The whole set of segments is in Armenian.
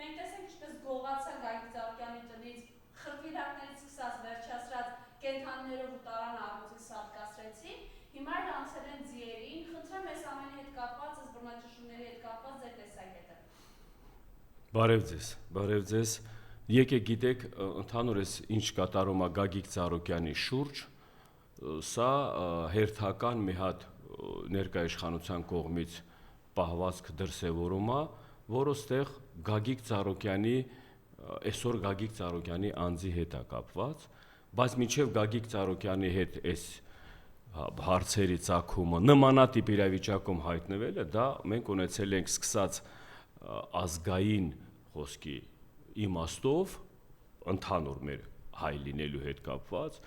մենք տեսենք ինչպես գողացան Գագիկ Ծառուկյանի տնից խրտվիլակներից սկսած վերջացրած կենդանիներով ու տարան առյուծի սատկացրեցին, հիմա էլ անցել են ձիերին, խնդրեմ այս ամենի հետ կապված, այս բռնաճնշումների հետ կապված ձեր տեսակետը։ Բարև ձեզ, եկեք գիտեք ընդհանուր էս ինչ կատարում է Գագիկ Ծառուկյանի շուրջ, սա հերթական մի հատ ներկայիշխանության կողմից պահվածք դրսևորում է, որը ստեղ այսօր Գագիկ Ծառուկյանի անձի հետ է կապված, բայց մինչև Գագիկ Ծառուկյանի հետ այս հարցերի ծագումը նմանատիպ իրավիճակում հայտնվելը, դա մենք ունեցել ենք սկսած ազգային խոսքի իմաստով, ընդհանուր մեր հայ լինելու հետ կապված,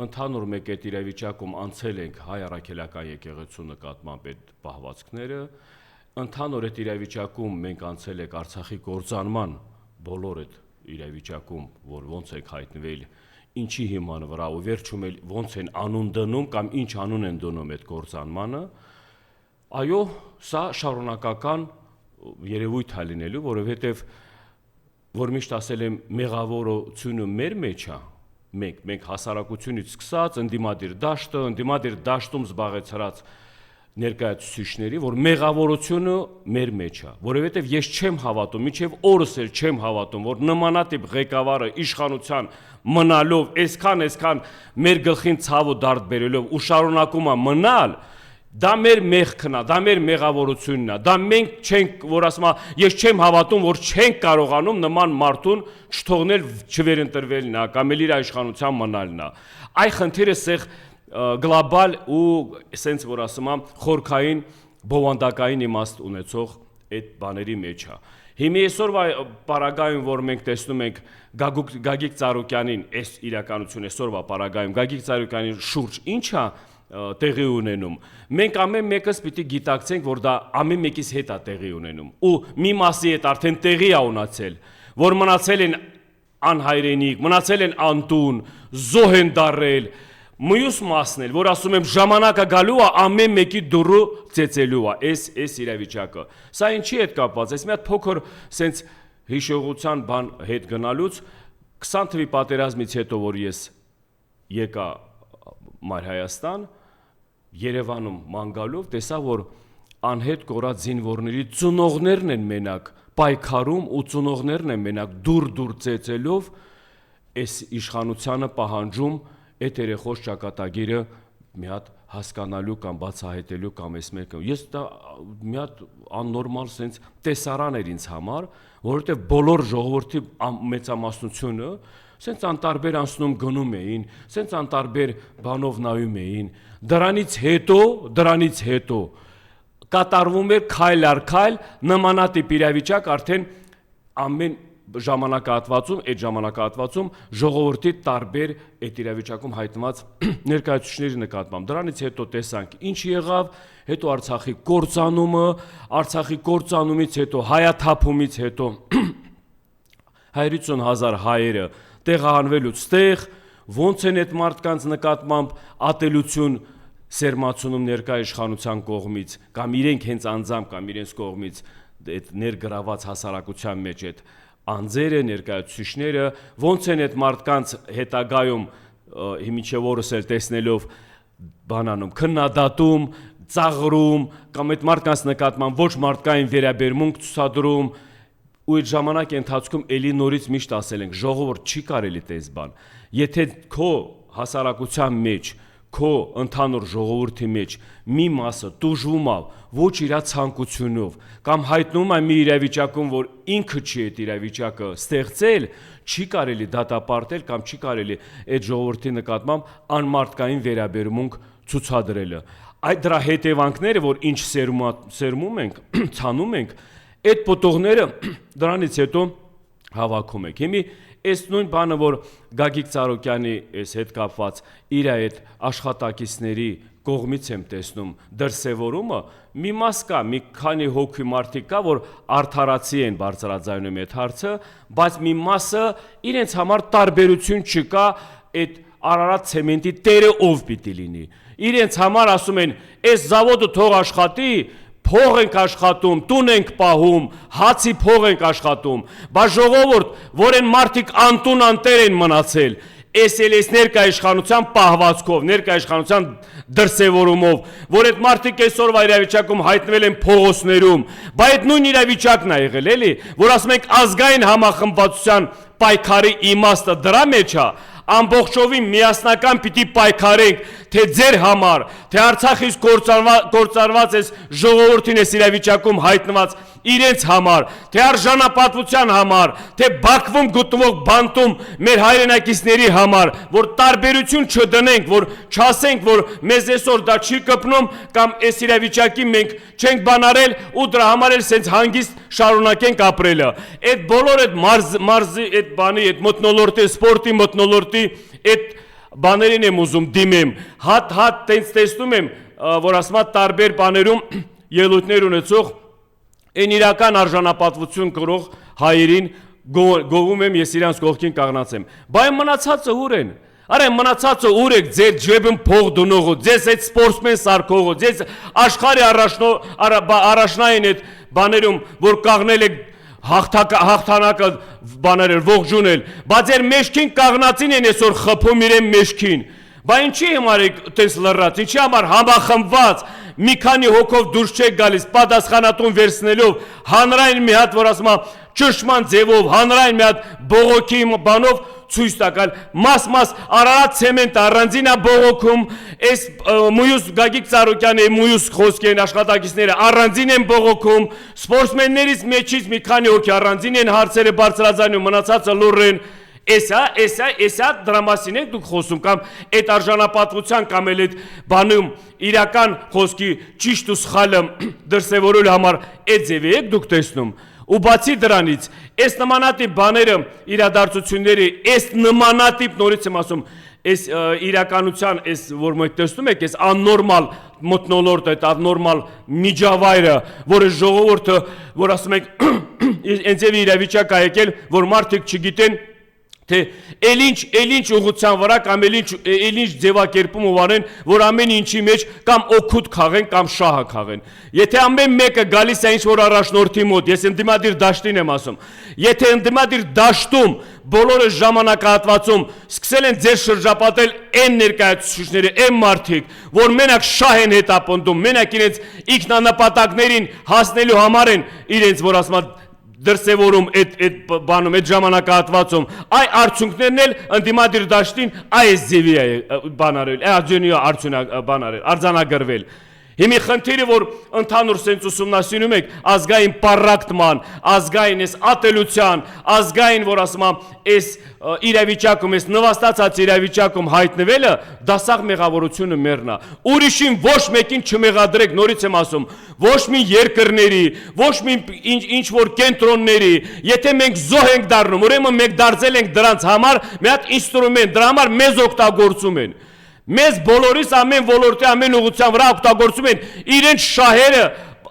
ընդհանուր մեկ այդ իրավիճակում անցել ենք հայ առաքելական եկեղեցու նկատմամբ այդ պահվածքները, ընդհանուր այդ իրավիճակում մենք անցել ենք Արցախի կործանման բոլոր այդ իրավիճակում, որ ոնց ենք հայտնվել, ինչի հիման վրա ու վերջում էլ ոնց են անուն դնում կամ ինչ անուն են դնում այդ կործանմանը, այո, սա շարունակական երևույթ է լինելու, որովհետև որ միշտ ասել եմ մեղավորությունը մեր մեջ է, մենք հասարակությունից սկսած ընդդիմադիր դաշտում զբաղեցրած ներկայացուցիչների, որ մեղավորությունը մեր մեջ է, որովհետև ես չեմ հավատում, մինչև օրս էլ չեմ հավատում, որ նմանատիպ ղեկավարը իշխանության մնալով, այսքան մեր գլխին ցավ ու դարդ բերելով ու շարունակում է մնալ, դա մեր մեղքն է, դա մեր մեղավորությունն է, դա մենք չենք, որ ասում է, ես չեմ հավատում, որ չենք կարողանում նման մարդուն չթողնել չվերընտրվելն է, կամ էլ իր իշխանության մնալն է։ Այ խնդիրը սեղ գլոբալ ու սենց որ ասում եմ խորքային բովանդակային իմաստ ունեցող այդ բաների մեջ է։ Հիմա այսօրվա պարագայում, որ մենք տեսնում ենք Գագիկ Ծառուկյանին, այս իրականություն այսօրվա պարագայում Գագիկ Ծառուկյանի շուրջ ինչ է տեղի ունենում, մենք ամեն մեկս պիտի գիտակցենք, որ դա ամեն մեկիս հետ է տեղի ունենում, ու մի մասի հետ արդեն տեղի է ունացել, որ մնացել են անհայրենիք, մնացել են անտուն, զոհ են դարել, մյուս մասն էլ, որ ասում եմ ժամանակը գալու է ամեն մեկի դուռը ծեծելու է, այս իրավիճակը։ Սա ինչի հետ կապված, այս մի հատ փոքր սենց հիշողության բան հետ գնալուց 20 թվականի պատերազմից հետո, որ ես եկա Մայր Հայաստան, Երևանում ման գալով տեսա, որ անհետ կորած զինվորների ծնողներն են մենակ պայքարում ու ծնողներն են մենակ դուր ծեծելով այս իշխանությանը պահանջում այդ երեխոս ճակատագիրը մի հատ հասկանալու կամ բացահայտելու կամ այս մեկը։ Ես դա մի հատ աննորմալ սենց տեսարան էր ինձ համար, որովհետև բոլոր ժողովրդի մեծամասնությունը սենց անտարբեր անցնում գնում էին, սենց անտարբեր բանով նայում էին, դրանից հետո կատարվում էր քայլ առ քայլ նմանատիպ իրավիճակ արդեն ամեն ժամանակահատվածում ժողովրդի տարբեր այդ իրավիճակում հայտնված ներկայացուցիչների նկատմամբ։ Դրանից հետո տեսանք ինչ եղավ, հետո Արցախի կործանումից հետո, հայաթափումից հետո 150,000 հայերը տեղահանվելուց ստեղ, ոնց են այդ մարդկանց նկատմամբ ատելություն սերմացնում ներկայիշխանության կողմից, կամ իրենք հենց անձամբ կամ իրենց կողմից այդ ներգրաված հասարակության մեջ այդ անձերը, ներկայացուցիչները, ոնց են այդ մարդկանց հետագայում մինչև օրս էլ տեսնելով բանանում, քննադատում, ծաղրում, կամ այդ մարդկանց նկատմամբ ոչ մարդկային վերաբերմունք ցուցադրում, ու այդ ժամանակի ընթացքում էլի նորից միշտ ասել ենք, ժողովուրդ չի կարելի տես բան, եթե քո հասարակության մեջ, քո ընդհանուր ժողովրդի մեջ մի մասը տուժվում է ոչ իր ցանկությունով կամ հայտնվում է մի իրավիճակում, որ ինքը չի այդ իրավիճակը ստեղծել, չի կարելի դատապարտել կամ չի կարելի այդ ժողովրդի նկատմամբ անմարդկային վերաբերմունք ցուցադրելը։ Այդ դրա հետևանքները, որ ինչ սերմում ենք, ցանում ենք, այդ պտուղները դրանից հետո հավաքում ենք։ Հիմա այս նույն բանը, որ Գագիկ Ծառուկյանի հետ կապված իր այդ աշխատակիցների կողմից եմ տեսնում դրսևորումը, մի մաս կա, մի քանի հոգի մարդիկ կա, որ արդարացի են բարձրաձայնում այդ հարցը, բայց մի մասը իրենց համար տարբերություն չկա այդ Արարատ ցեմենտի տերը ով պիտի լինի։ Իրենց համար ասում են, այս զավոդը թող աշխատի, փող ենք աշխատում, տուն ենք պահում, հացի փող ենք աշխատում, բայց ժողովուրդ, որ են մարդիկ անտուն անտեր են մնացել, այս ներկա իշխանության պահվածքով, ներկա իշխանության դրսևորումով, որ այդ մարդիկ այսօրվա իրավիճակում հայտնվել են փողոցներում, բայց այդ նույն իրավիճակն է եղել, էլի, որ ասում ենք ազգային համախմբվածության պայքարի իմաստը դրա մեջ է, ամբողջովին միասնական պիտի պայքարենք, թե ձեր համար, թե Արցախից կործանված այս ժողովրդին այս իրավիճակում հայտնված իրենց համար, թե արժանապատվության համար, թե Բաքվում գտնվող բանտում մեր հայրենակիցների համար, որ տարբերություն չդնենք, որ չասենք, որ մեզ այսօր դա չի կպնում կամ այս իրավիճակի մենք չենք բանարել ու դրա համար էլ սենց հանգիստ շարունակենք ապրելը։ Այդ բոլոր այդ մարզի այդ բանի, այդ մթնոլորտի, սպորտի մթնոլորտի այդ բաներին եմ ուզում դիմեմ, հատ տենց տեսնում եմ, որ ասма տարբեր բաներում ելույթներ ունեցող այն իրական արժանապատվություն կրող հայերին գովում եմ, ես իրանց կողքին կանգնացեմ, բայց մնացածը ուր են, արեն մնացածը ուր եք, ձեր ջեբն փող դնողը, ձեզ այդ սպորտսմեն սարքողը, ձեզ աշխարհի առաջնային այդ բաներում, որ կաղնել եք հաղթանակը բաներել, ողջունել, բայց ձեր մեջքին կաղնածին են այսօր խփում իրեն մեջքին, բայց ինչի համար եք տես լռած, ինչի համար համախմբված, մի քանի հոգով դուրս չեք գալիս, պատասխանատուն վերցնելով, հանրային մի հատ, որ ասում ճշմարտ ձևով, հանրային մի հատ բողոքի բանով ցույց տալ, մաս Արարատ ցեմենտ առանձին է բողոքում, այս մյուս Գագիկ Ծառուկյանի մյուս խոսքի են աշխատակիցները առանձին են բողոքում, սպորտսմեններից մեջից մի քանի հոգի առանձին են հարցերը բարձրաձայնում, մնացածը լուռ են, Էսա դրա մասին եք դուք խոսում կամ այդ արժանապատվության կամ էլ այդ բանում իրական խոսքի ճիշտ ու սխալը դրսևորելու համար այդ ձևի եք դուք տեսնում ու բացի դրանից այս նմանատիպ բաները իրադարձությունների այս նմանատիպ նորից եմ ասում այս իրականության այս որ մենք տեսնում եք այս աննորմալ մթնոլորտը այդ աննորմալ միջավայրը որը ժողովուրդը որ ասում եք այնց եւ իրավիճակ է եկել որ մարդիկ չգիտեն թե էլ ինչ ուղղության վրա կամ էլ ինչ ձևակերպում ունեն, որ ամեն ինչի մեջ կամ օգուտ քաղեն կամ շահը քաղեն։ Եթե ամեն մեկը գալիս է ինչ-որ առաջնորդի մոտ, ես ընդդիմադիր դաշտին եմ ասում, եթե ընդդիմադիր դաշտում բոլորը ժամանակահատվածում սկսել են ձեր շրջապատել այն ներկայացուցիչները, այն մարդիկ, որ մենակ շահ են հետապնդում, մենակ իրենց ինքնանպատակներին հասնելու համար են իրենց, որ ասում դրսևորում այդ բանում, այդ ժամանակահատվածում, այ արդյունքներն էլ ընդդիմադիր դաշտին այս ձևի է բանարել, արձանագրվել։ Հիմի խնդիրը, որ ընդհանուր սենց ուսումնասիրում եք ազգային պառակտման, ազգային այս ատելության, ազգային, որ ասում եմ, այս իրավիճակում, այս նվաստացած իրավիճակում հայտնվելը, դասախ մեղավորությունը մերն է։ Ուրիշին ոչ մեկին չմեղադրեք, նորից եմ ասում, ոչ մի երկրների, ոչ մի ինչ-որ կենտրոնների, եթե մենք զոհ ենք դառնում, ուրեմն մենք դարձել ենք դրանց համար մի հատ ինստրումենտ, դրա համար մեզ օգտագործում են։ Մեզ բոլորիս ամեն ոլորտի ամեն ուղղության վրա օգտագործում են իրենց շահերը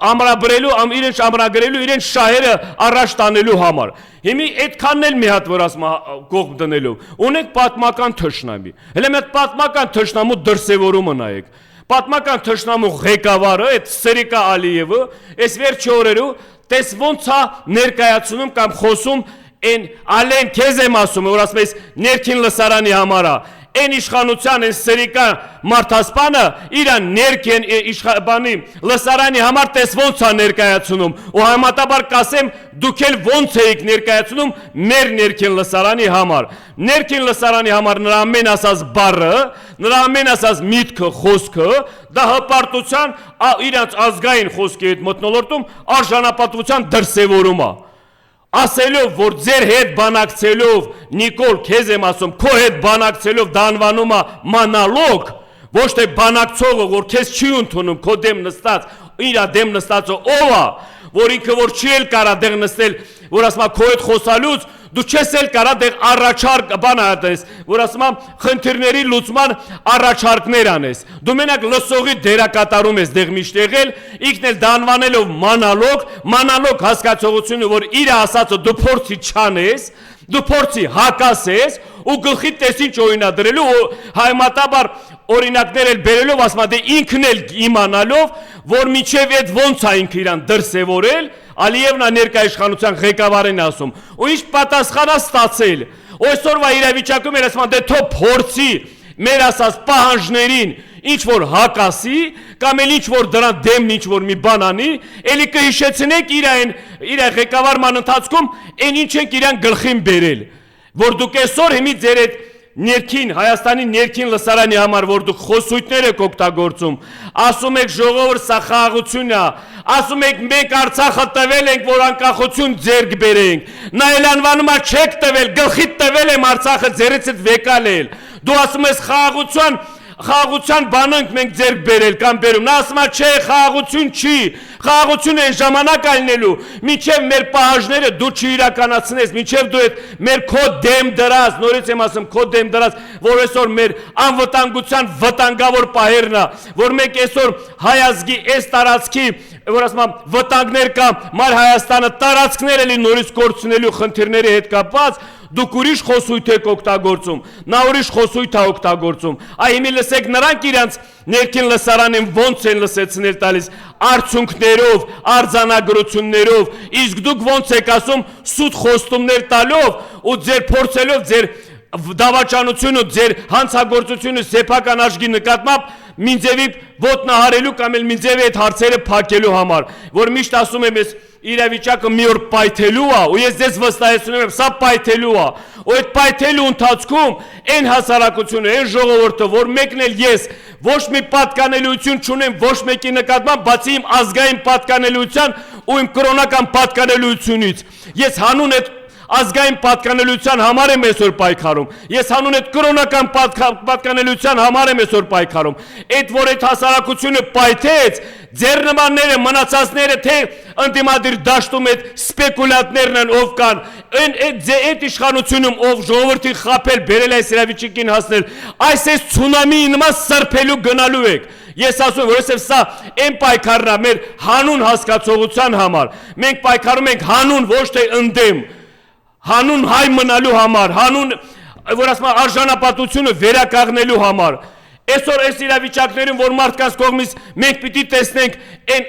ամրագրելու, իրենց շահերը առաջ տանելու համար։ Հիմի այդքանն էլ մի հատ որ ասում կողմ դնելով, ունենք պատմական թշնամի։ Հələ մի հատ պատմական թշնամու դրսևորումը նայեք։ Պատմական թշնամու ղեկավարը, այդ Սերիկա Ալիևը, այս վերջի օրերու տես ոնց է ներկայացնում կամ խոսում այն Ալեն քեզ եմ ասում, որ ասում ես ներքին լսարանի համար է։ Այն իշխանության այն Սերիկա մարդասպանը իրան ներքեն իշխանի լսարանի համար տես ոնց է ներկայացնում ու համատաբար կասեմ դուք էլ ոնց եք ներկայացնում մեր ներքին լսարանի համար ներքին լսարանի համար նրա ամեն ասած բառը նրա ամեն ասած միտքը խոսքը դա հպարտության իրանց ազգային խոսքի հետ մթնոլորտում արժանապատվության դրսևորում է ասելով, որ ձեր հետ բանակցելով, Նիկոլ, քեզ եմ ասում, քո հետ բանակցելով դա անվանում է մանալոգ, ոչ թե բանակցողը, որ քեզ չի ընդունում, քո դեմ նստած, իր դեմ նստածը ով է, որ ինքը որ չի էլ կարա դեղ նստել, որ ասում է քո հետ խոսալուց, դու չես էլ կարա դեղ առաջարկ բան այդես, որ ասում եմ խնդիրների լուծման առաջարկներ անես։ Դու մենակ լսողի դերակատարում ես դեղ միշտ եղել, ինքն էլ դա անվանելով մանալոգ հասկացողությունը, որ իր ասածը դու փորձի չանես, Դու փորձի հակասես ու գլխի տեսին ճոյնադրելու ու հայմատաբար օրինակներ էլ բերելով ասում դե ինքն էլ իմանալով որ միջև այդ ոնց է ինքը իրան դրսևորել Ալիևն է ներկայիշխանության ղեկավարին ասում ու ինչ պատասխան է ստացել ու այսօրվա իրավիճակում էլ ասում դե թո փորձի մեր ասած պահանջներին ինչ որ հակասի կամ էլ ինչ որ դրան դեմն ինչ որ մի բան անի էլի կհիշեցնեք իր ղեկավարման ընթացքում այն ինչ ենք իրան գլխին բերել որ դուք այսօր հիմի ձեր այդ ներքին Հայաստանի ներքին լսարանի համար որ դուք խոսույթներ եք օգտագործում ասում եք ժողովուրդ սա խաղաղություն է ասում եք մենք Արցախը տվել ենք որ անկախություն ձեռք բերենք նա էլ անվանում է չեք տվել գլխիդ տվել եմ Արցախը ձեռիցդ վեկալել դու ասում ես խաղաղության բանանք մենք ձեռք բերել կամ բերում նա ասում է չէ խաղաղություն չի խաղաղությունը այն ժամանակ ալնելու մինչև մեր պահանջները դու չիրականացնես մինչև դու այդ մեր քո դեմ դրած նորից եմ ասում քո դեմ դրած որ այսօր մեր անվտանգության վտանգավոր պահերն է որ մենք այսօր հայազգի այս տարածքի որ ասում եմ վտանգներ կամ մար Հայաստանը տարածքներ էլի նորից կորցնելու խնդիրների հետ կապված դուք ուրիշ խոսույթ եք օգտագործում նա ուրիշ խոսույթ է օգտագործում այ հիմի լսեք նրանք իրանց ներքին լսարանին ոնց են լսեցնել տալիս արդյունքներով արձանագրություններով իսկ դուք ոնց եք ասում սուտ խոստումներ տալով ու ձեր փորձելով ձեր դավաճանությունը ձեր հանցագործությունը սեփական աչքի նկատմամբ Մինձևի ոտնահարելու կամ էլ Մինձևի այդ հարցերը փակելու համար որ միշտ ասում եմ ես իրավիճակը մի օր պայթելու է ու ես ձեզ վստահեցնում եմ սա պայթելու է ու այդ պայթելու ընթացքում այն հասարակությունը այն ժողովուրդը որ մեկն էլ ես ոչ մի պատկանելիություն չունեմ ոչ մեկի նկատմամբ բացի իմ ազգային պատկանելիության ու իմ կրոնական պատկանելիությունից ես հանուն այդ ազգային պատկանելիության համար եմ այսօր պայքարում ես հանուն այդ կրոնական պատկանելիության համար եմ այսօր պայքարում այդ որ այդ հասարակությունը պայթեց ձեր նմանները մնացածները թե ընդդիմադիր դաշտում այդ սպեկուլյանտներն են ով կան այդ իշխանությունում ով ժողովրդին խաբել բերել այս իրավիճակին հասնել այս ցունամիի նման սրբելու գնալու եք Ես ասում եմ, որովհետև սա այն պայքարն է մեր հանուն հասկացողության համար մենք պայքարում ենք հանուն ոչ թե ընդդեմ հանուն հայ մնալու համար, հանուն, որ ասում եմ, արժանապատվությունը վերականգնելու համար։ Այսօր այս իրավիճակներում, որ մարդկանց կողմից մենք պիտի տեսնենք այն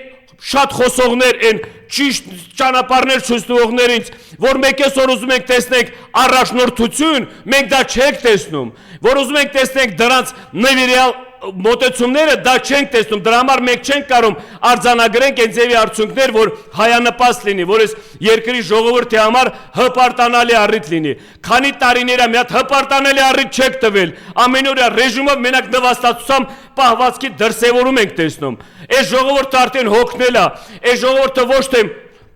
շատ խոսողներ, այն ճիշտ ճանապարհներ ցույց տվողներից, որ մենք այսօր ուզում ենք տեսնենք առաջնորդություն, մենք դա չենք տեսնում, որ ուզում ենք տեսնենք դրանց նվիրյալ մոտեցումները դա չենք տեսնում, դրա համար մենք չենք կարող արձանագրենք այն ձևի արդյունքներ, որ հայանպաստ լինի, որ այս երկրի ժողովրդի համար հպարտանալի առիթ լինի։ Քանի տարիներ է մի հատ հպարտանալի առիթ չեք տվել, ամենօրյա ռեժիմով մենակ նվաստացությամբ պահվածքի դրսևորում ենք տեսնում։ Այս ժողովուրդը արդեն հոգնել է, այս ժողովուրդը ոչ թե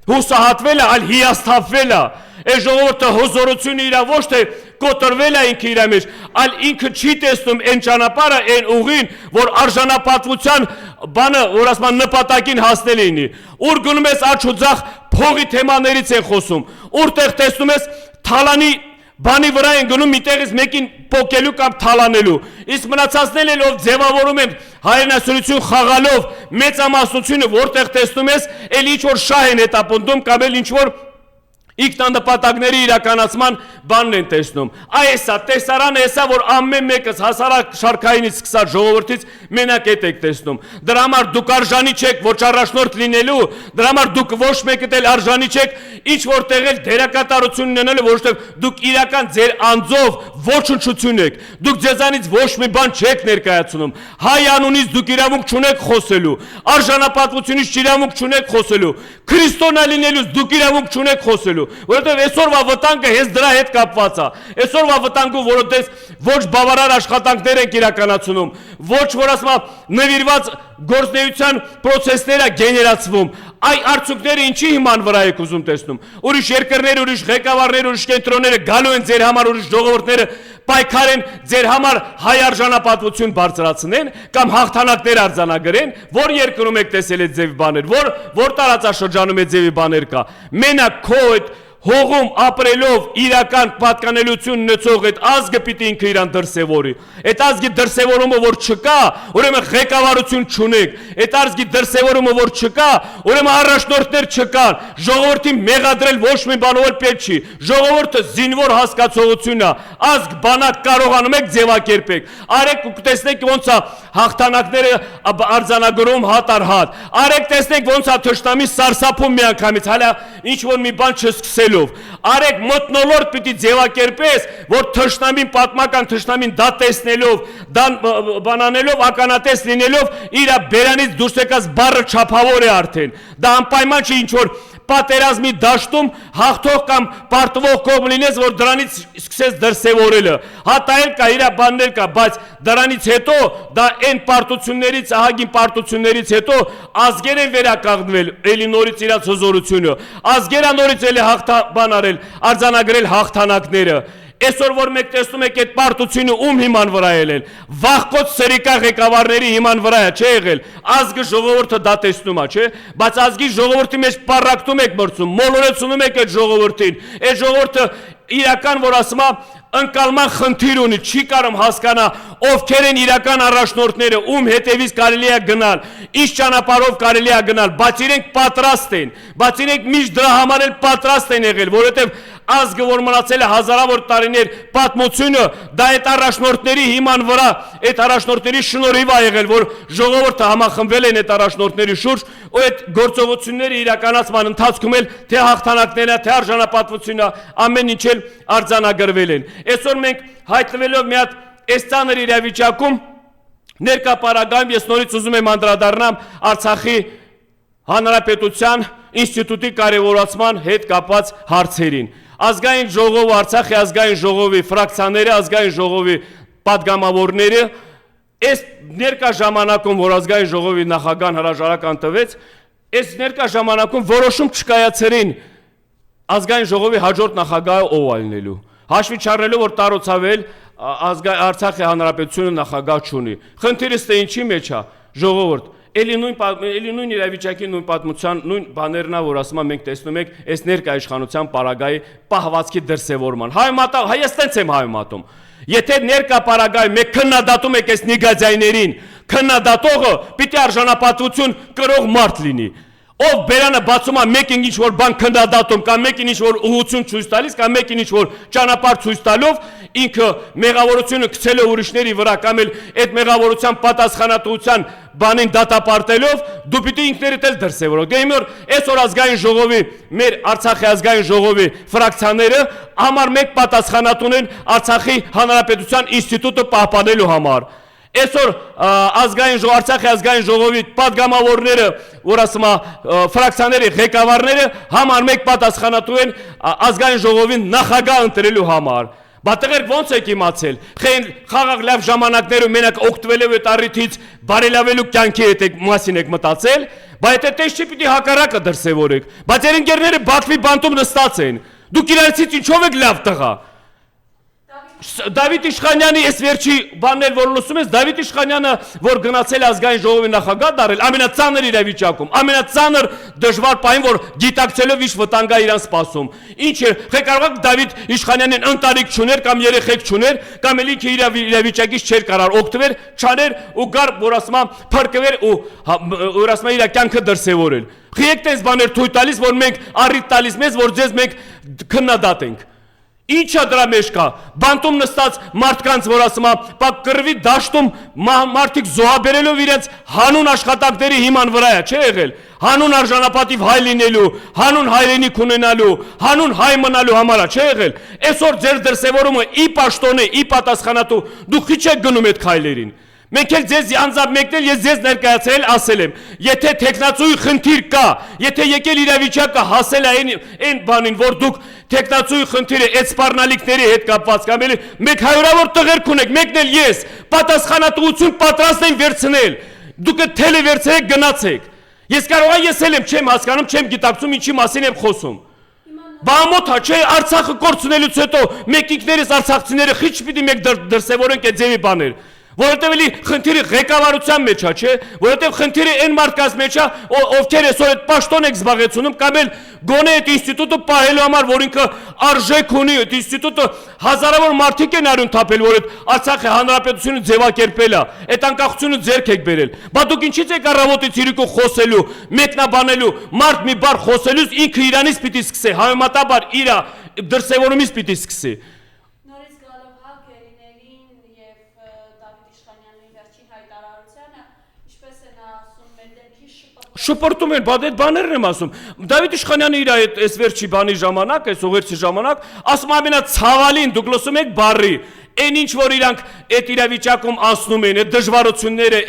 հուսահատվել է, այլ հիասթափվել է։ Այս ժողովուրդը հզորությունը իր ոչ թե կոտրվել է ինքը իր մեջ, այլ ինքը չի տեսնում այն ճանապարհը, այն ուղին, որ արժանապատվության բանը, որ ասում են նպատակին հասնել լինի։ Ուր գնում ես աչ ու ձախ փողի թեմաներից են խոսում։ Որտեղ տեսնում ես թալանի բանի վրա են գնում միտեղից մեկին փոկելու կամ թալանելու։ Իսկ մնացածներն էլ ով ձևավորում են հայրենասիրություն խաղալով մեծամասնությունը որտեղ տեսնում ես, էլ ինչ որ շահ են հետապնդում կամ էլ ինչ որ Իգնանպատակների իրականացման բանն են տեսնում։ Այսա տեսարանը էսա, որ ամեն մեկս հասարակ շարքայինից սկսած ժողովրդից մենակ էդ եք տեսնում։ Դրա համար դուք արժանի չեք ոչ առաջնորդ լինելու, դրա համար դուք ոչ մեկդ էլ արժանի չեք ինչ որտեղ էլ դերակատարություն ունենալու, որովհետև դուք իրական ձեր անձով ոչնչություն եք։ Դուք ձեզանից ոչ մի բան չեք ներկայացնում։ Հայ անունից դուք իրավունք չունեք խոսելու, արժանապատվությունից իրավունք չունեք խոսելու, քրիստոնյա լինելուց դուք իրավունք չունեք խոսելու։ Որովհետև այսօրվա վտանգը հենց դրա հետ կապված է։ Այսօրվա վտանգը որովհետև ոչ բավարար աշխատանքներ են իրականացնում, ոչ որ ասում եմ նվիրված գործնեության process-ները գեներացվում, այ արդյունքները ինչի հիման վրա եք ուզում տեսնում։ Ուրիշ երկրներ, ուրիշ ղեկավարներ, ուրիշ կենտրոնները գալու են ձեր համար, ուրիշ ժողովուրդները պայքարեն ձեր համար հայ արժանապատվություն բարձրացնեն կամ հաղթանակներ արձանագրեն, որ երկրում եք տեսել այդ ձևի բաներ, որ տարածաշրջանում այդ ձևի բաներ կա։ Մենակ քո այդ հողում ապրելով իրական պատկանելություն ունեցող այդ ազգը պիտի ինքը իրան դրսևորի։ Այդ ազգի դրսևորումը որ չկա, ուրեմն ղեկավարություն չունեք։ Այդ ազգի դրսևորումը որ չկա, ուրեմն առաջնորդներ չկան։ Ժողովրդին մեղադրել ոչ մի բանով էլ պետք չի։ Ժողովուրդը զինվոր հասկացողությունն է։ Ազգ բանակ կարողանում եք ձևակերպեք։ Արեք ու տեսնեք ոնց է հաղթանակները արձանագրում հատ առ հատ։ Արեք տեսնեք ոնց է թշնամի սարսափում միանգամից, հələ ինչ որ մի բան չսկսելով։ Արեք մթնոլորտ պիտի ձևակերպես, որ թշնամին պատմական թշնամին դա տեսնելով, դա բանանելով, ականատես լինելով, իր բերանից դուրս եկած բառը չափավոր է արդեն։ Դա անպայման չի ինչ որ պատերազմի դաշտում հաղթող կամ պարտվող կողմ լինես, որ դրանից սկսես դրսևորելը։ Հատա էլ կա, իր բաններ կա, բայց դրանից հետո դա այն պարտություններից, ահագին պարտություններից հետո ազգեր են վերականգնվել, էլի նորից իրաց հզորությունը, ազգերա նորից էլի բան արել, արձանագրել հաղթանակները։ Այսօր որ մեկ տեսնում եք այդ պարտությունը ում հիման վրա ելել, վախկոտ սրիկա ղեկավարների հիման վրա է, չէ եղել, ազգը ժողովուրդը դա տեսնում է, չէ, բայց ազգի ժողովրդի մեջ պառակտում եք մրցում, մոլորեցնում եք այդ ժողովրդին, այդ ժողովուրդը իրական որ ասում է ընկալման խնդիր ունի, չի կարում հասկանա ովքեր են իրական առաջնորդները, ում հետևից կարելի է գնալ, ինչ ճանապարհով կարելի է գնալ, բայց իրենք պատրաստ են, բայց իրենք միշտ դրա համար էլ պատրաստ են եղել, որովհետև ազգը որ մնացել է հազարավոր տարիներ պատմությունը, դա այդ առաջնորդների հիման վրա, այդ առաջնորդների շնորհիվ է եղել, որ ժողովուրդը համախմբվել են այդ առաջնորդների շուրջ, ու այդ գործողությունները իրականացման ընթացքում էլ թե հաղթանակները, թե արժանապատվությունը, ամեն ինչ էլ արձանագրվել են։ Այսօր մենք հայտնվելով մի հատ այս ծանր իրավիճակում ներկա պարագայում ես նորից ուզում եմ անդրադառնամ Արցախի Հանրապետության ինստիտուտի կարևորացման հետ կապված հարցերին։ Ազգային ժողովը, Արցախի ազգային ժողովի ֆրակցիաները, ազգային ժողովի պատգամավորները այս ներկա ժամանակում, որ ազգային ժողովի նախագահան հրաժարական տվեց, այս ներկա ժամանակում որոշում չկայացրին ազգային ժողովի հաջորդ նախագահը ով ալնելու։ Հաշվի չառնելով որ տարոցավել Արցախի հանրապետությունը նախագահ չունի։ Խնդիրը ստե ինչի մեջ է, ժողովուրդ, էլի նույն իրավիճակի նույն պատմության նույն բաներն է, որ ասում եմ մենք տեսնում ենք այս ներկա իշխանության պարագայի պահվածքի դրսևորման։ Ես տենց եմ հայմատում։ Եթե ներկա պարագայում մենք քննադատում ենք այս նիգաձայներին, քննադատողը պիտի արժանապատվություն կրող մարդ լինի։ Ով բերանը բացում է մեկին ինչ որ բան քննադատում, կամ մեկին ինչ որ ուղղություն ցույց տալիս, կամ մեկին ինչ որ ճանապարհ ցույց տալով, ինքը մեղավորությունը գցելով ուրիշների վրա, կամ էլ այդ մեղավորության պատասխանատվության բանին դատապարտելով, դու պիտի ինքներդ էլ դրսևորեք։ Դե հիմա այսօր ազգային ժողովի, մեր Արցախի ազգային ժողովի ֆրակցիաները համար մեկ պատասխանատուն են Արցախի հանրապետության ինստիտուտը պահպանելու համար։ Այսօր Արցախի ազգային ժողովի պատգամավորները, որ ասում է ֆրակցիաների ղեկավարները համար մեկ պատասխանատու են ազգային ժողովին նախագահ ընտրելու համար։ Բա տղերք ո՞նց եք իմացել։ Խաղաղ լավ ժամանակներում մենակ օգտվելով այդ առիթից բարելավելու կյանքի հետ մասին եք մտածել, բայց եթե տես չի պիտի հակառակը դրսևորեք։ Բայց ձեր ընկերները Բաքվի բանտում նստած են։ Դուք իրարից ինչով եք լավ տղա։ Դավիթ Իշխանյանի այս վերջի բաններ որ լսում ես, Դավիթ Իշխանյանը, որ գնացել ազգային ժողովի նախագահ դարել, ամենածանր իրավիճակում, ամենածանր դժվար պահին, որ գիտակցելով ինչ վտանգա իրան սպասում։ Ինչ է, կարող է Դավիթ Իշխանյանին ընտանիք չուներ կամ երեխեք չուներ, կամ էլ ինքը իր իրավիճակից չէր կարող օգտվել, չաներ ու գար, որ ասում է փրկվեր ու որ ասում է իր կյանքը դրսևորել։ Խիեք տես բաներ թույլ տալիս, որ մենք առիթ տալիս մեզ, որ ձեզ մենք քննադատենք։ Ինչա դրա մեջ կա, բանտում նստած մարդկանց, որ ասում է, կռվի դաշտում մարդիկ զոհաբերելով իրենց հանուն աշխատանքների հիման վրա է, չէ եղել, հանուն արժանապատիվ հայ լինելու, հանուն հայրենիք ունենալու, հանուն հայ մնալու համար է, չէ եղել, այսօր ձեր դրսևորումը ի պաշտոնե, ի պատասխանատու, դուք քիչ եք գնում այդ քայլերին։ Մենք էլ ձեզ անձամբ մեկնել, ես ձեզ ներկայացրել ասել եմ, եթե տեխնացուի խնդիր կա, եթե եկել իրավիճակը հասել է այն բանին, որ դուք տեխնացուի խնդիրը այդ սպառնալիքների հետ կապված կամ էլ մեկ հարյուրավոր տղերք ունեք, մեկն էլ ես, պատասխանատվություն պատրաստ եմ վերցնել, դուք թելը վերցրեք գնացեք։ Ես կարող եմ ես էլ եմ չեմ հասկանում, չեմ գիտակցում ինչի մասին եմ խոսում։ Բամոթա չէ, Արցախը կորցնելուց հետո մեկ ինքներս արցախցիները քիչ պիտի մեկ դրսևորենք այդ ձևի բաներ։ Որովհետև էլի խնդիրը ղեկավարության մեջ է, չէ, որովհետև խնդիրը այն մարդկանց մեջ է, ովքեր այսօր այդ պաշտոն եք զբաղեցնում, կամ էլ գոնե այդ ինստիտուտը պահելու համար, որ ինքը արժեք ունի, այդ ինստիտուտը հազարավոր մարդիկ են արյուն թափել, որ այդ Արցախի հանրապետությունը ձևակերպել է, այդ անկախությունը ձեռք եք բերել։ Բա դուք ինչի՞ց եք առավոտից իրիկու խոսելու, մեկնաբանելու, մարդ մի բառ խոսելուց ինքը իրանից պիտի սկսե, համեմատաբար իր դրսևորումից պիտի սկսի։ Նորից գալով հա Գերիներին եւ Դավիթ Իշխանյանի վերջին հայտարարությանը, ինչպես են ասում, մեր դեպքի շպրտում են, բա այդ բաներն եմ ասում։ Դավիթ Իշխանյանը իր այս վերջի բանի ժամանակ, այս ուղերձի ժամանակ, ասում ամենացավալին, դուք լսում եք բառի, այն ինչ որ իրանք այդ իրավիճակում անցնում են, այդ դժվարությունները,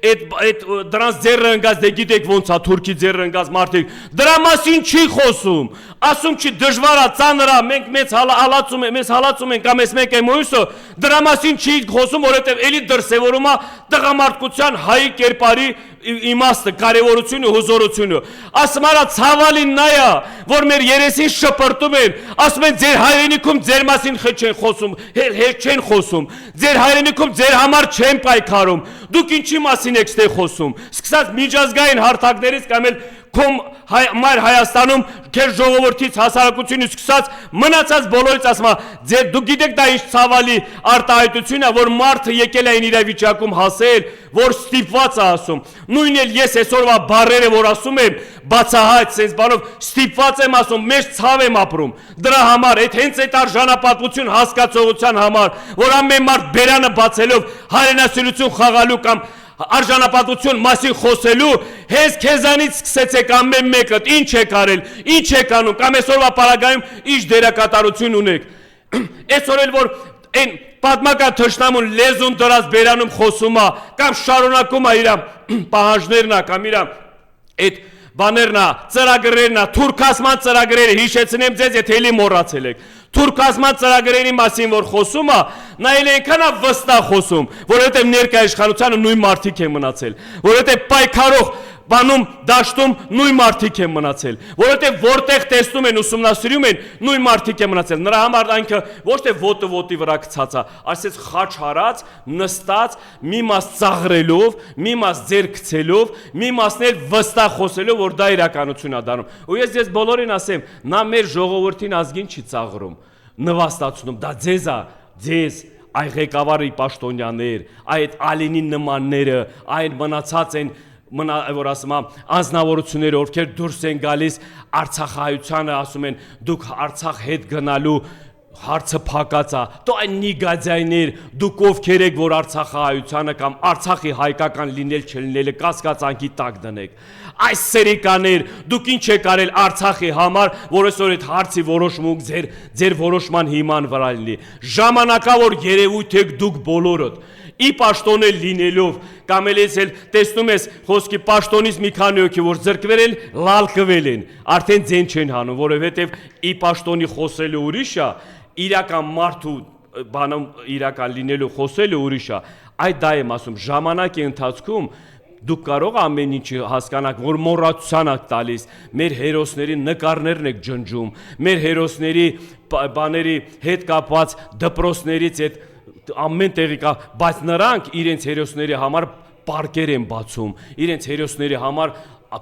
այդ դրանց ձեռը ընկած, դե գիտեք ոնց է թուրքի ձեռը ընկած մարդիկ, դրա մասին չի խոսում։ Ասում չի դժվար է, ծանր է, մենք մեզ հալածում են կամ ես մեկ եմ ուսը, դրա մասին չի խոսում, որովհետև էլի դրսևորում է տղամարդկության հայի կերպարի իմաստը, կարևորությունը, հզորությունը։ Ասում արա ցավալին նա է, որ մեր երեսին շպրտում են, ասում են ձեր հայրենիքում ձեր մասին չեն խոսում, չեն խոսում, ձեր հայրենիքում ձեր համար չեն պայքարում, դուք ինչի մասին եք ստե խոսում, սկսած միջազգային հարթակներից կամ էլ քոմ մայր Հայաստանում քեր ժողովրդից հասարակությունից սկսած մնացած բոլորից ասում է դուք գիտեք դա ինչ ցավալի արտահայտություն է, որ մարդը եկել է այն իրավիճակում հասել, որ ստիպված է ասում, նույն էլ ես այսօրվա բառերը որ ասում եմ բացահայտ sense բանով ստիպված եմ ասում, մեջ ցավ եմ ապրում, դրա համար այդ հենց այդ արժանապատվություն հասկացողության համար, որ ամեն մարդ բերանը բացելով հայրենասիրություն խաղալու կամ արժանապատվություն մասին խոսելու, հենց քեզանից սկսեցեք ամեն մեկը, ինչ եք արել, ինչ եք անում, կամ այսօրվա պարագայում ինչ դերակատարություն ունեք։ Այսօր էլ որ այն պատմական թշնամուն լեզուն դրած բերանում խոսում է, կամ շարունակում է իր պահանջներն է, կամ իր այդ բաներն է, ծրագրերն է, թուրքացման ծրագրերը հիշեցնեմ ձեզ, եթե էլի մոռացել եք։ Թուրքացման ծրագրերի մասին որ խոսում է, նա էլ այնքան է վստահ խոսում, որովհետև ներկայաշխանությանը նույն մարդիկ են մնացել, որովհետև պայքարող բանում դաշտում նույն մարդիկ են մնացել, որովհետև որտեղ տեսնում են, ուսումնասիրում են, նույն մարդիկ են մնացել։ Նրա համար այնքը ոչ թե ոտը ոտի վրա գցած է, այսպես խաչ հարած, նստած, մի մաս ծաղրելով, մի մաս ձեր գցելով, մի մասն էլ վստահ խոսելով, որ դա իրականություն է դառնում։ Ու ես բոլորին ասեմ, նա մեր ժողովրդին ազգին չի ծաղրում, նվաստացնում, դա ձեզ է, ձեզ այ ղեկավարի պաշտոնյաներ, այդ Ալինի նմանները, այն մնացած են որ ասում եմ անձնավորությունները, ովքեր դուրս են գալիս Արցախայությանը, ասում են դուք Արցախ հետ գնալու հարցը փակած է, դու այն նիգադիայներ, դուք ովքեր եք, որ Արցախահայությանը կամ Արցախի հայկական լինել չլինելը կասկածանքի տակ դնեք։ Այս սերիկաներ, դուք ինչ եք արել Արցախի համար, որ այսօր այդ հարցի որոշումը ձեր որոշման հիման վրա լինի։ Ժամանակավոր երևույթ եք դուք բոլորդ։ Ի պաշտոն էլ լինելով, կամ էլ ես էլ տեսնում ես խոսքի պաշտոնից մի քանի հոգի, որ զրկվել են, լալկվել են, արդեն ձեն չեն հանում, որովհետև ի պաշտոնի խոսելը ուրիշ է, իրական մարդու բանում իրական լինելու խոսելը ուրիշ է, այդ դա եմ ասում, ժամանակի ընթացքում դուք կարող ամեն ինչ հասկանաք, որ մոռացության եք տալիս, մեր հերոսների նկարներն եք ջնջում, մեր հերոսների բաների հետ կապված դպրոցներից այդ ամեն տեղի կա, բայց նրանք իրենց հերոսների համար պարկեր են բացում, իրենց հերոսների համար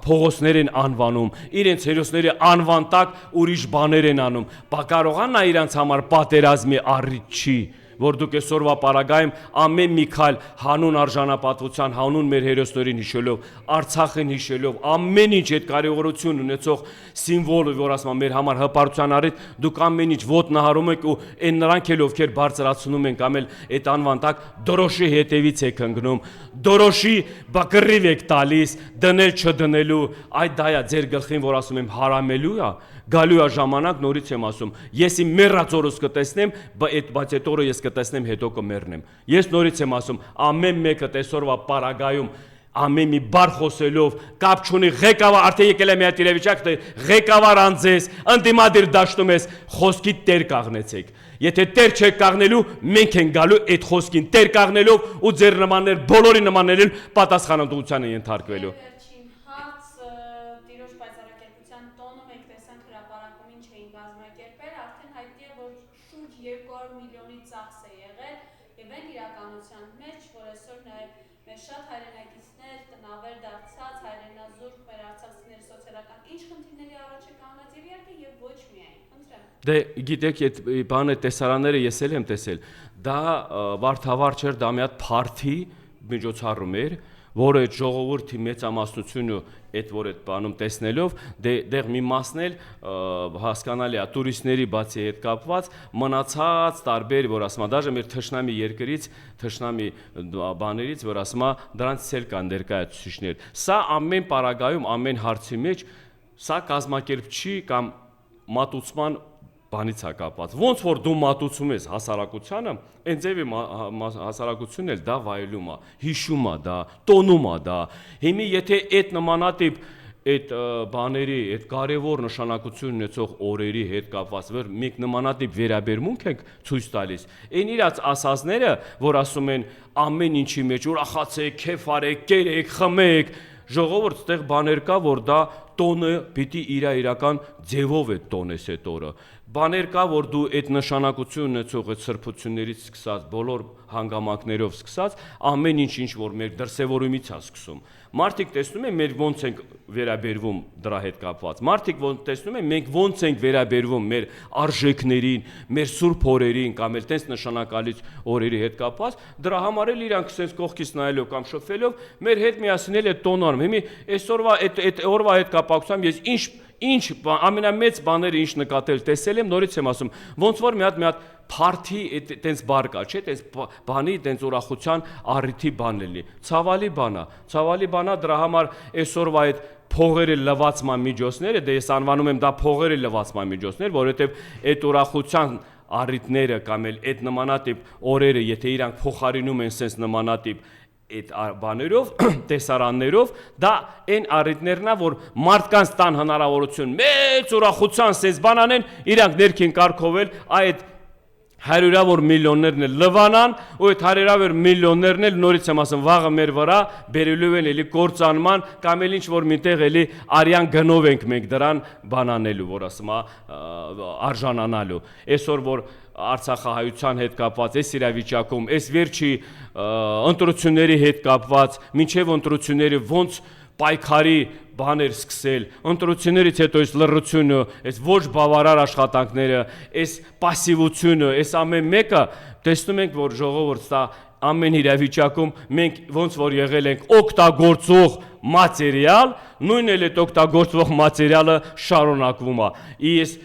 փողոցներ են անվանում, իրենց հերոսների անվան տակ ուրիշ բաներ են անում, բա կարող է նա իրենց համար պատերազմի առիթ չի, որ դուք այսօրվա պարագայում ամեն մի քայլ հանուն արժանապատվության, հանուն մեր հերոսներին հիշելով, Արցախին հիշելով, ամեն ինչ այդ կարևորություն ունեցող սիմվոլը, որ ասում եմ մեր համար հպարտության առիթ, դուք ամեն ինչ ոտ նահարում եք ու այն նրանք էլ ովքեր բարձրացնում են կամ էլ այդ անվան տակ դրոշի հետևից եք ընկնում, դրոշի բակռիվ եք տալիս, դնել չդնելու, այդ դա է ձեր գլխին, որ ասում եմ հարամելու է, գալու է ժամանակ, նորից եմ ասում, ես իմ մեռած օրս կտեսնեմ, բայց այդ օրը ես կտեսնեմ, հետո կմեռնեմ։ Ես նորից եմ ասում, ամեն մեկը տեսօրվա պարագայում ամեն մի բառ խոսելով, կապ չունի ղեկավար, արդեն եկել է մի հատ իրավիճակ, ղեկավար անձես, ընդդիմադիր դաշտում ես, խոսքի տեր կաղնեցեք։ Եթե տեր չեք կաղնելու, մենք ենք գալու այդ խոսքին տեր կաղնելով ու ձեր նմաններ, բոլորի նմաններն պատասխանատվության են ենթարկվելու։ Արդեն հայտնի է, որ շուրջ 200 միլիոնի ծախս է եղել եւ այն իրականության մեջ, որ այսօր նաեւ մեր շատ հայրենակիցներ տնավեր դարձած հայրենազուրկ մեր արցախցիների սոցիալական ինչ խնդիրների առաջ է կանգնած եւ իհարկե եւ ոչ միայն, խնդրեմ։ Դե գիտեք, այդ բանը տեսարանները ես էլ եմ տեսել։ Դա վարդավառ չէր, դա մի հատ փարթի միջոցառում էր, որը այդ ժողովրդի մեծամասնությունը այդ որ այդ բանում տեսնելով դեղ մի մասն էլ հասկանալի է տուրիստների բացի հետ կապված մնացած տարբեր որ ասում դաժե մեր թշնամի երկրից թշնամի բաներից որ ասում դրանից էլ կան ներկայացուցիչներ սա ամեն պարագայում ամեն հարցի մեջ սա կազմակերպչի կամ մատուցման բանից է կապված ոնց որ դու մատուցում ես հասարակությանը այն ձևի հասարակությունն էլ դա վայելում է հիշում է դա տոնում է դա հիմի եթե այդ նմանատիպ այդ բաների այդ կարևոր նշանակություն ունեցող օրերի հետ կապված որ մենք նմանատիպ վերաբերմունք ենք ցույց տալիս այն իրաց ասածները որ ասում են ամեն ինչի մեջ ուրախացեք քեֆ արեք կերեք խմեք ժողովուրդ այդտեղ բաներ կա որ դա տոնը պիտի իրական ձևով է տոնես այդ օրը բաներ կա որ դու այդ նշանակություն ունեցող այդ սրբություններից սկսած բոլոր հանգամանքներով սկսած ամեն ինչ որ մեր դրսևորումից է սկսում մարդիկ տեսնում են մեր ոնց ենք վերաբերվում դրա հետ կապված մարդիկ ոնց տեսնում են մենք ոնց ենք վերաբերվում մեր արժեքներին մեր սուրբ օրերին կամ էլ տես նշանակալից օրերի հետ կապված դրա համար էլ իրանք sense կողքից նայելով կամ շփվելով մեր հետ միասին էլ այդ տոնը անում հիմի այսօրվա այդ օրվա հետ կապակցությամբ ես ինչ ամենամեծ բաները ինչ նկատել տեսել եմ նորից եմ ասում ոնց որ մի հատ փարթի այտենց բար կա չէ այտենց բանի այտենց ուրախության առիթի բան էլի ցավալի բանա դրա համար այսօրվա այդ փողերը լվացման միջոցները դե ես անվանում եմ դա փողերը լվացման միջոցներ որովհետև այդ ուրախության առիթները կամ էլ այդ նմանատիպ օրերը եթե իրանք փոխարինում են sense նմանատիպ այդ բաներով տեսարաններով դա այն առիթներն է որ մարդկանց տան հնարավորություն մեծ ուրախության sense բան անեն իրանք ներքին կարգովել այդ հարյուրավոր միլիոններն էլ լվանան ու այդ հարյուրավոր միլիոններն էլ նորից եմ ասում վաղը մեր վրա բերելու են էլի կործանման կամ էլ ինչ որ միտեղ էլի արյան գնով ենք մենք դրան բանանելու որ ասում արժանանալու այսօր որ Արցախահայության հետ կապված այս իրավիճակում այս վերջի ընտրությունների հետ կապված մինչև ընտրությունները ոնց պայքարի բաներ սկսել ընտրություններից հետո այս լռությունը այս ոչ բավարար աշխատանքները այս пассивությունը այս ամեն մեկը տեսնում ենք որ ժողովուրդը դա ամեն իրավիճակում մենք ոնց որ եղել ենք օգտագործող մատերիալ նույնն էլ այդ օգտագործող մատերիալը շարունակվում է ես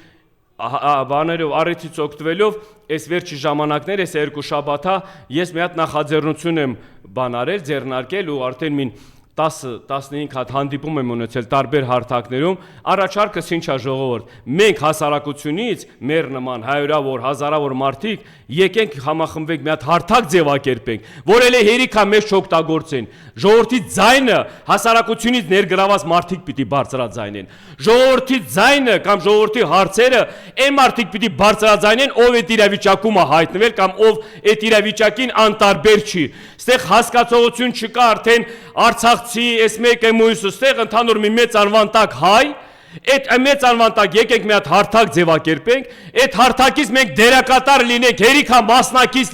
բաներով առիթից օգտվելով այս վերջի ժամանակներ այս երկու շաբաթա ես մի հատ նախաձեռնություն եմ բանարել ձեռնարկել ու արդեն մին 10-15 հատ հանդիպում եմ ունեցել տարբեր հարթակներում առաջարկս ինչա ժողովուրդ մենք հասարակությունից մեր նման հայրավոր հազարավոր մարդիկ եկենք համախմբենք մի հատ հարթակ ձևակերպենք որ էլ հերիքա մեզ չօգտագործեն ժողովրդի ձայնը հասարակությունից ներգրաված մարդիկ պիտի բարձրաձայնեն ժողովրդի ձայնը կամ ժողովրդի հարցերը այն մարդիկ պիտի բարձրաձայնեն ով այդ իրավիճակում է հայտնվել կամ ով այդ իրավիճակին անտարբեր չի ստեղ հասկացողություն չկա արդեն Արցախցի այս մեկը մույսը ստեղ ընդհանուր մի մեծ անվան տակ հայ այդ մեծ անվան տակ եկեք մի հատ հարթակ ձևակերպենք այդ հարթակից մենք դերակատար լինենք հերիքա մասնակից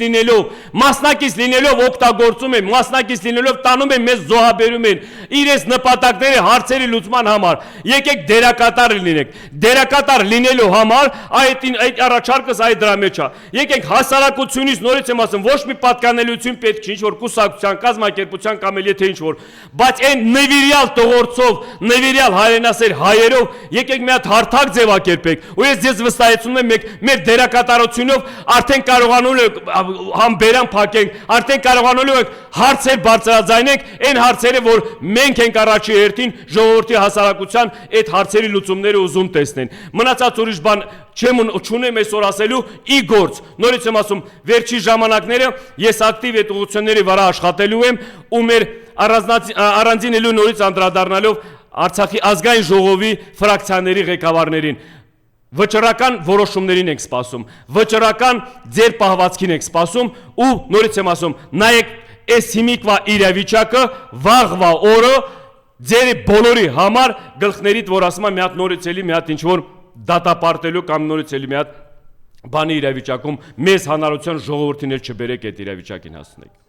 լինելով օգտագործում են մասնակից լինելով տանում են մեզ զոհաբերում են իրենց նպատակների հարցերի լուծման համար եկեք դերակատար լինելու համար այդ առաջարկս այդ դրա մեջ է եկեք հասարակությունից նորից եմ ասում ոչ մի պատկանելիություն պետք չի ինչ որ կուսակցության կազմակերպության կամ էլ եթե ինչ որ բայց այն նվիրյալ տողորցով նվիրյալ հայրենասեր հայերով եկեք մի հատ հարթակ ձևակերպենք ու ես ձեզ վստահեցնում եմ մեր դերակատարությունով արդեն կարողանալու ենք համ բերան փակենք արդեն կարողանալու ենք հարցեր բարձրաձայնենք այն հարցերը որ մենք ենք առաջի հերթին ժողովրդի հասարակության այդ հարցերի լուծումները ուզում տեսնեն մնացած ուրիշ բան չունեմ այսօր ասելու ի գործ նորից եմ ասում վերջի ժամանակները ես ակտիվ այդ ուղղությունների վրա աշխատելու եմ ու մեր առանձինելու նորից անդրադառնալով Արցախի ազգային ժողովի ֆրակցիաների ղեկավարներին վճռական որոշումներին ենք սպասում վճռական ձեր պահվածքին ենք սպասում ու նորից եմ ասում նայեք այս հիմիկվա իրավիճակը վաղվա օրը ձեր բոլորի համար գլխներիդ որ ասում եմ մի հատ նորից էլի մի հատ ինչ որ դատապարտելու կամ նորից էլի մի հատ բանի իրավիճակում մեզ հանրության ժողովրդին էլ չբերեք այդ իրավիճակին հասնեք։